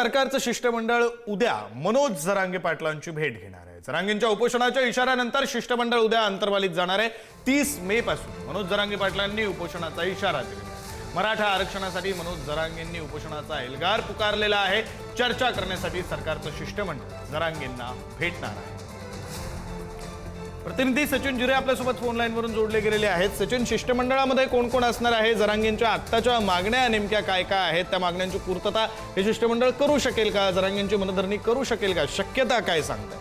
सरकारचं शिष्टमंडळ उद्या मनोज जरांगे पाटलांची भेट घेणार आहे। जरांगेंच्या उपोषणाच्या इशाऱ्यानंतर शिष्टमंडळ उद्या अंतर्वालीत जाणार आहे। 30 मे पासून मनोज जरांगे पाटलांनी उपोषणाचा इशारा दिला। मराठा आरक्षणासाठी मनोज जरांगेंनी उपोषणाचा एल्गार पुकारलेला आहे। चर्चा करण्यासाठी सरकारचं शिष्टमंडळ जरांगेंना भेटणार आहे। प्रतिनिधी सचिन जिरे आपल्यासोबत फोन लाईन वरून जोडले गेलेले आहेत। सचिन, शिष्टमंडळामध्ये कोण कोण असणार आहे? जरांगेंच्या आत्ताच्या मागण्या नेमक्या काय काय आहेत? त्या मागण्यांची पूर्तता हे शिष्टमंडळ करू शकेल का? जरांगेंची मनधरणी करू शकेल का? शक्यता काय सांगताय?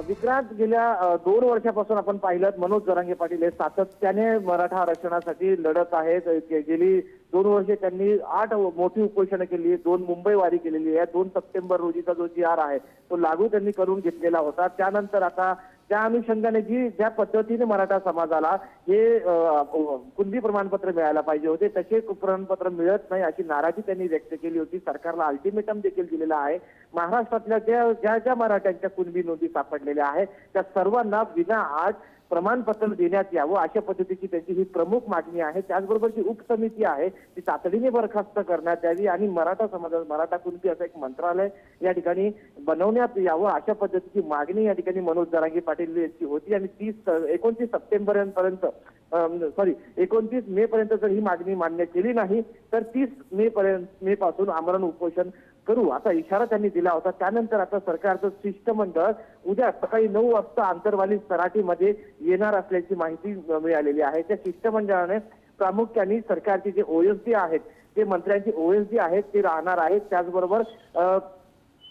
विक्रांत, गेल्या 2 वर्षापासून आपण पाहिलं मनोज जरांगे पाटील हे सातत्याने मराठा आरक्षणासाठी लढत आहेत। गेली 2 वर्षे त्यांनी 8 मोठी उपोषणं केली, 2 मुंबई वारी केलेली आहे। 2 सप्टेंबर रोजीचा जो जी आर आहे तो लागू त्यांनी करून घेतलेला होता। त्यानंतर आता त्या अनुषंगाने ज्या पद्धतीने मराठा समाजाला हे कुणबी प्रमाणपत्र मिळायला पाहिजे होते तसे प्रमाणपत्र मिळत नाही अशी नाराजी त्यांनी व्यक्त केली होती। सरकारला अल्टिमेटम देखील दिलेला आहे। महाराष्ट्रातल्या ज्या मराठ्यांच्या कुणबी नोंदी सापडलेल्या आहेत त्या सर्वांना विनाअट प्रमाणपत्र देण्यात यावं अशा पद्धतीची त्यांची ही प्रमुख मागणी आहे। त्याचबरोबर जी उपसमिती आहे ती तातडीने बरखास्त करण्यात यावी आणि मराठा समाजात मराठा कुणबी असं एक मंत्रालय या ठिकाणी बनवण्यात यावं अशा पद्धतीची मागणी या ठिकाणी मनोज जरांगे पाटील यांची होती। आणि 29 मे पर्यंत जर ही मागणी मान्य केली नाही तर 30 मे पासून आमरण उपोषण करू असा इशारा त्यांनी दिला होता। त्यानंतर आता सरकारचं शिष्टमंडळ उद्या सकाळी 9 वाजता आंतरवाली सराटीमध्ये येणार असल्याची माहिती मिळालेली आहे। त्या शिष्टमंडळाने प्रामुख्याने सरकारचे जे ओएसडी आहेत ते मंत्र्यांची ओएसडी आहेत ते राहणार आहेत। त्याचबरोबर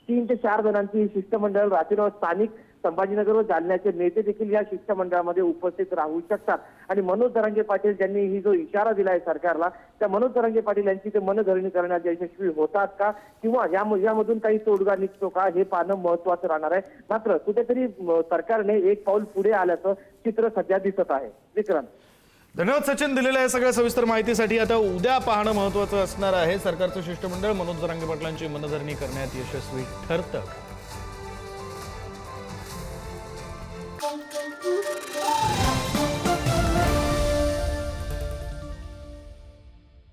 3 ते 4 जणांची शिष्टमंडळ राहतील। स्थानिक संभाजीनगर व जालन्याचे नेते देखील या शिष्टमंडळामध्ये उपस्थित राहू शकतात। आणि मनोज जरांगे पाटील ज्यांनी ही जो इशारा दिलाय सरकारला त्या मनोज जरांगे पाटील यांची ते मनधरणी करण्यात यशस्वी होतात का किंवा यामधून काही तोडगा निघतो का हे पाहणं महत्वाचं राहणार आहे। मात्र कुठेतरी सरकारने एक पाऊल पुढे आल्याचं चित्र सध्या दिसत आहे। विक्रांत, धन्यवाद सचिन, दिलेल्या सगळ्या सविस्तर माहितीसाठी। आता उद्या पाहणं महत्वाचं असणार आहे सरकारचं शिष्टमंडळ मनोज जरांगे पाटलांची मनधरणी करण्यात यशस्वी ठरतं।